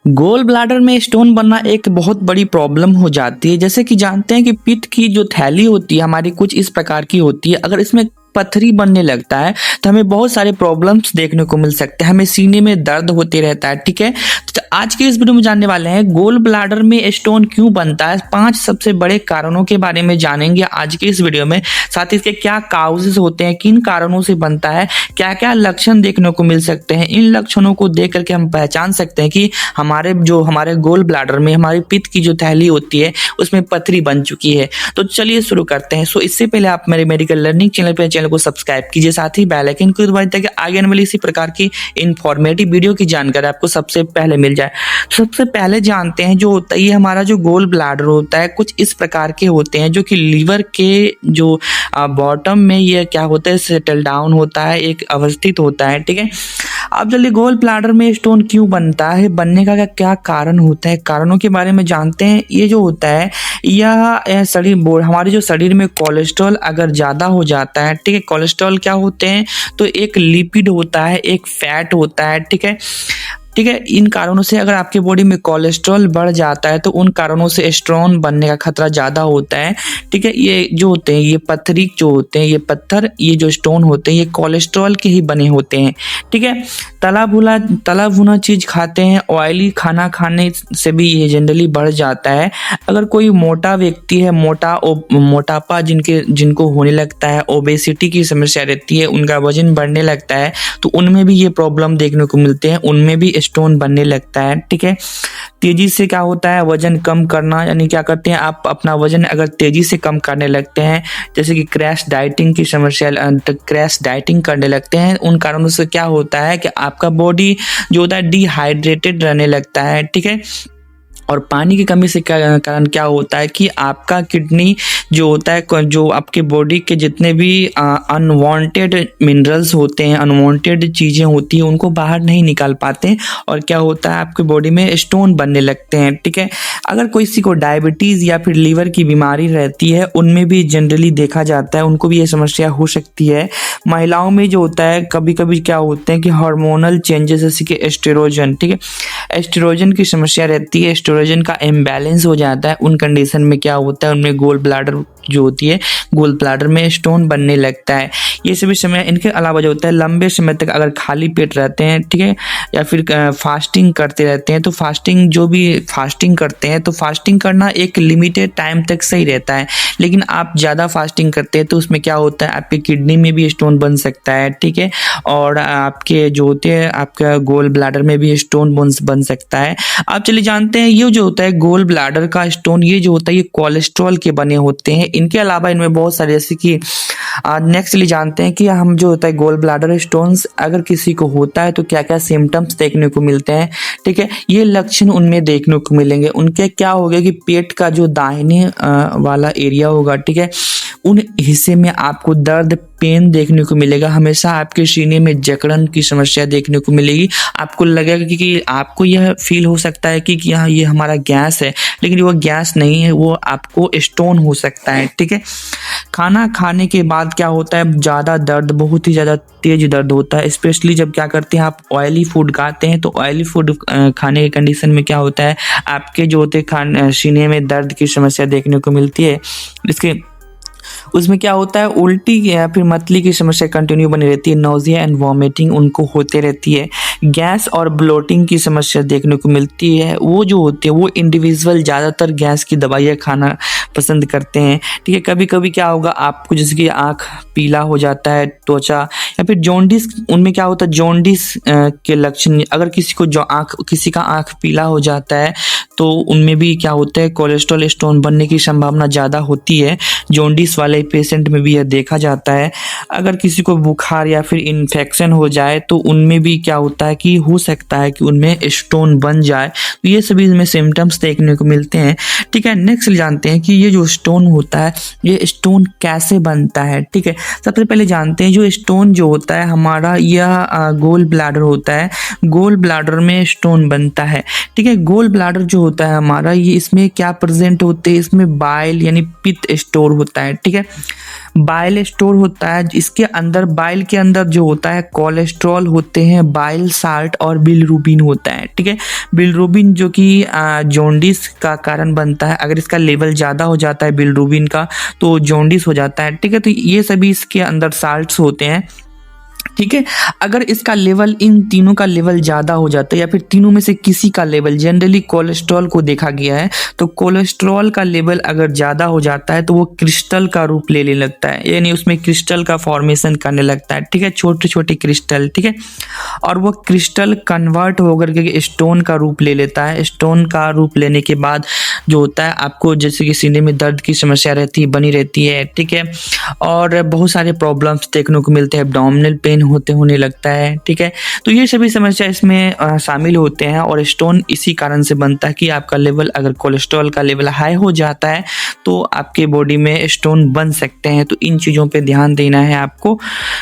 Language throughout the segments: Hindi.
गोल ब्लाडर में स्टोन बनना एक बहुत बड़ी प्रॉब्लम हो जाती है। जैसे कि जानते हैं कि पित्त की जो थैली होती है हमारी कुछ इस प्रकार की होती है। अगर इसमें पथरी बनने लगता है तो हमें बहुत सारे प्रॉब्लम्स देखने को मिल सकते हैं, हमें सीने में दर्द होते रहता है। ठीक है, तो आज के इस वीडियो में जानने वाले हैं गोल ब्लाडर में स्टोन क्यों बनता है, 5 सबसे बड़े कारणों के बारे में जानेंगे आज के इस वीडियो में। साथ ही इसके क्या काउजेस होते हैं, किन कारणों से बनता है, क्या क्या लक्षण देखने को मिल सकते हैं। इन लक्षणों को देख करके हम पहचान सकते हैं कि हमारे गोल ब्लाडर में हमारी पित्त की जो थैली होती है उसमें पथरी बन चुकी है। तो चलिए शुरू करते हैं। सो इससे पहले आप मेरे मेडिकल लर्निंग चैनल को सब्सक्राइब कीजिए, साथ ही बेल आइकन को दबाइए ताकि आगे आने वाली इसी प्रकार की इंफॉर्मेटिव वीडियो की जानकारी आपको सबसे पहले मिल जाए। सबसे पहले जानते हैं जो होता है ये हमारा जो गोल ब्लाडर होता है कुछ इस प्रकार के होते हैं जो कि लीवर के जो बॉटम में ये क्या होता है सेटल डाउन होता है, एक अवस्थित होता है। ठीक है, अब चलिए गोल ब्लाडर में स्टोन क्यों बनता है, बनने का क्या कारण होता है, कारणों के बारे में जानते हैं। ये जो होता है यह हमारे जो शरीर में कोलेस्ट्रॉल अगर ज़्यादा हो जाता है, ठीक है, कोलेस्ट्रॉल क्या होते हैं तो एक लिपिड होता है, एक फैट होता है। ठीक है, इन कारणों से अगर आपके बॉडी में कोलेस्ट्रॉल बढ़ जाता है तो उन कारणों से स्टोन बनने का खतरा ज़्यादा होता है। ठीक है, ये जो होते हैं ये पत्थरी जो होते हैं ये पत्थर ये जो स्टोन होते हैं ये कोलेस्ट्रॉल के ही बने होते हैं। ठीक है, तला भुना चीज़ खाते हैं, ऑयली खाना खाने से भी ये जनरली बढ़ जाता है। अगर कोई मोटा व्यक्ति है, मोटापा जिनको होने लगता है, ओबेसिटी की समस्या रहती है, उनका वजन बढ़ने लगता है तो उनमें भी ये प्रॉब्लम देखने को मिलते हैं, उनमें भी स्टोन बनने लगता है। ठीक है, तेजी से क्या होता है वजन कम करना, यानी क्या करते हैं आप अपना वजन अगर तेजी से कम करने लगते हैं, जैसे कि क्रैश डाइटिंग की समस्या, क्रैश डाइटिंग करने लगते हैं, उन कारणों से क्या होता है कि आपका बॉडी जो होता है डिहाइड्रेटेड रहने लगता है। ठीक है, और पानी की कमी से कारण क्या होता है कि आपका किडनी जो होता है जो आपके बॉडी के जितने भी अनवांटेड मिनरल्स होते हैं, अनवांटेड चीज़ें होती हैं उनको बाहर नहीं निकाल पाते और क्या होता है आपके बॉडी में स्टोन बनने लगते हैं। ठीक है, अगर किसी को डायबिटीज़ या फिर लीवर की बीमारी रहती है उनमें भी जनरली देखा जाता है, उनको भी ये समस्या हो सकती है। महिलाओं में जो होता है कभी कभी क्या होते हैं कि हार्मोनल चेंजेस जैसे कि एस्ट्रोजन, ठीक है, एस्ट्रोजन की समस्या रहती है, एस्ट्रोजन का इम्बैलेंस हो जाता है, उन कंडीशन में क्या होता है उनमें गोल ब्लाडर जो होती है गोल ब्लाडर में स्टोन बनने लगता है। ये सभी समय इनके अलावा जो होता है लंबे समय तक अगर खाली पेट रहते हैं, ठीक है, या फिर फास्टिंग करते रहते हैं तो फास्टिंग करते हैं तो फास्टिंग करना एक लिमिटेड टाइम तक सही रहता है, लेकिन आप ज़्यादा फास्टिंग करते हैं तो उसमें क्या होता है आपकी किडनी में भी स्टोन बन सकता है। ठीक है, और आपके जो होते हैं आपका गोल ब्लाडर में भी स्टोन बन सकता है। आप चलिए जानते हैं ये जो होता है गोल ब्लाडर का स्टोन ये जो होता है ये कोलेस्ट्रॉल के बने होते हैं। इनके अलावा इनमें बहुत सारे जैसे कि नेक्स्ट लिए जानते हैं कि हम जो होता है गोल ब्लाडर स्टोन्स अगर किसी को होता है तो क्या क्या सिम्टम्स देखने को मिलते हैं। ठीक है, ये लक्षण उनमें देखने को मिलेंगे। उनके क्या होगा कि पेट का जो दाहिने वाला एरिया होगा, ठीक है, उन हिस्से में आपको दर्द पेन देखने को मिलेगा, हमेशा आपके सीने में जकड़न की समस्या देखने को मिलेगी। आपको लगेगा कि आपको यह फील हो सकता है कि हाँ ये हमारा गैस है, लेकिन वो गैस नहीं है, वो आपको स्टोन हो सकता है। ठीक है, खाना खाने के बाद क्या होता है ज़्यादा दर्द, बहुत ही ज़्यादा तेज दर्द होता है, स्पेशली जब क्या करते हैं आप ऑयली फूड खाते हैं तो ऑयली फूड खाने के कंडीशन में क्या होता है आपके जो होते सीने में दर्द की समस्या देखने को मिलती है। उसमें क्या होता है उल्टी या फिर मतली की समस्या कंटिन्यू बनी रहती है, नोजिया एंड वॉमिटिंग उनको होते रहती है, गैस और ब्लोटिंग की समस्या देखने को मिलती है। वो जो होते हैं वो इंडिविजुअल ज़्यादातर गैस की दवाइयाँ खाना पसंद करते हैं। ठीक है, कभी कभी क्या होगा आपको जैसे कि आँख पीला हो जाता है, त्वचा या फिर जॉन्डिस, उनमें क्या होता है जॉन्डिस के लक्षण, अगर किसी का आँख पीला हो जाता है तो उनमें भी क्या होता है कोलेस्ट्रॉल स्टोन बनने की संभावना ज़्यादा होती है। जॉन्डिस वाले पेशेंट में भी यह देखा जाता है। अगर किसी को बुखार या फिर इन्फेक्शन हो जाए तो उनमें भी क्या होता है कि हो सकता है कि उनमें स्टोन बन जाए, तो ये सभी इसमें सिम्टम्स देखने को मिलते हैं। ठीक है, नेक्स्ट जानते हैं कि ये जो स्टोन होता है ये स्टोन कैसे बनता है। ठीक है, सबसे पहले जानते हैं जो स्टोन जो होता है हमारा यह गोल ब्लैडर होता है, गोल ब्लैडर में स्टोन बनता है। ठीक है, गोल ब्लैडर जो होता है हमारा ये इसमें क्या प्रेजेंट होते हैं, इसमें बाइल यानी पित्त स्टोर होता है। ठीक है, बाइल स्टोर होता है, इसके अंदर बाइल के अंदर जो होता है कोलेस्ट्रॉल होते हैं, बाइल साल्ट और बिलिरुबिन होता है। ठीक है, बिलिरुबिन जो कि जॉन्डिस का कारण बनता है। अगर इसका लेवल ज़्यादा हो जाता है बिलिरुबिन का तो जॉन्डिस हो जाता है। ठीक है, तो ये सभी इसके अंदर साल्ट्स होते हैं। ठीक है, अगर इसका लेवल, इन तीनों का लेवल ज़्यादा हो जाता है या फिर तीनों में से किसी का लेवल, जनरली कोलेस्ट्रॉल को देखा गया है, तो कोलेस्ट्रॉल का लेवल अगर ज़्यादा हो जाता है तो वो क्रिस्टल का रूप लेने लगता है, यानी उसमें क्रिस्टल का फॉर्मेशन करने लगता है। ठीक है, छोटे छोटे क्रिस्टल। ठीक है, और वो क्रिस्टल कन्वर्ट होकर के स्टोन का रूप ले लेता है। स्टोन का रूप लेने के बाद जो होता है, आपको जैसे कि सीने में दर्द की समस्या रहती है, बनी रहती है। ठीक है, और बहुत सारे प्रॉब्लम्स देखने को मिलते हैं, एब्डोमिनल पेन होने लगता है। ठीक है, तो ये सभी समस्या इसमें शामिल होते हैं और स्टोन इसी कारण से बनता है कि आपका लेवल, अगर कोलेस्ट्रॉल का लेवल हाई हो जाता है तो आपके बॉडी में स्टोन बन सकते हैं। तो इन चीज़ों पे ध्यान देना है आपको।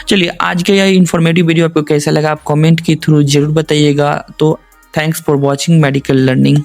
चलिए, आज का यह इन्फॉर्मेटिव वीडियो आपको कैसा लगा आप कमेंट के थ्रू जरूर बताइएगा। तो thanks for watching medical learning.